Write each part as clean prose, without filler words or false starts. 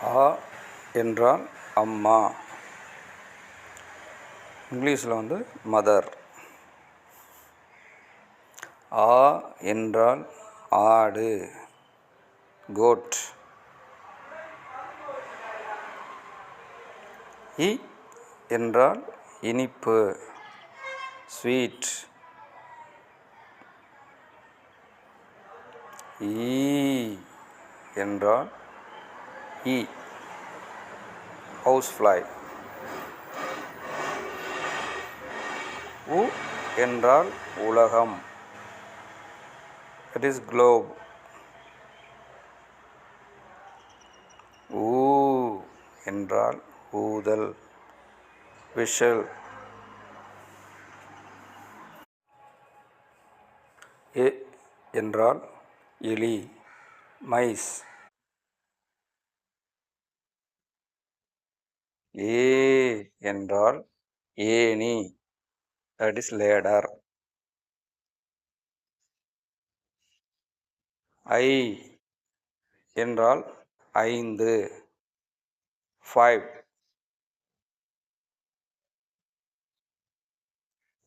ஆ என்றால் அம்மா. இங்கிலீஷில் வந்து மதர். ஆ என்றால் ஆடு, கோட். இ என்றால் இனிப்பு, ஸ்வீட். ஈ என்றால் ஈ, ஹவுஸ் ஃப்ளை. உ என்றால் உலகம், இட் இஸ் குளோப். ஊ என்றால் ஊதல், விஷல். எ என்றால் எலி, மைஸ். ஏ என்றால் ஏணி, தட் இஸ் லேடர். ஐ என்றால் 5, 5.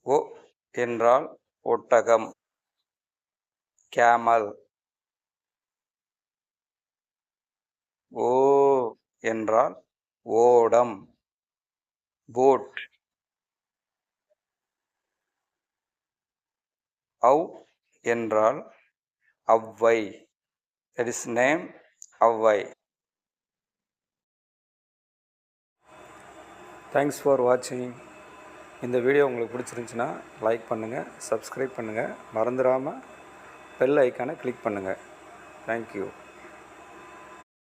ஒ என்றால் ஒட்டகம், camel. ஓ என்றால் ஓடம், boat. அவ் என்றால் Avvai, that is name Avvai. Thanks for வாட்சிங். இந்த வீடியோ உங்களுக்கு பிடிச்சிருந்துச்சின்னா லைக் பண்ணுங்கள், சப்ஸ்கிரைப் பண்ணுங்கள், மறந்துடாமல் பெல் ஐக்கானை கிளிக் பண்ணுங்கள். தேங்க்யூ.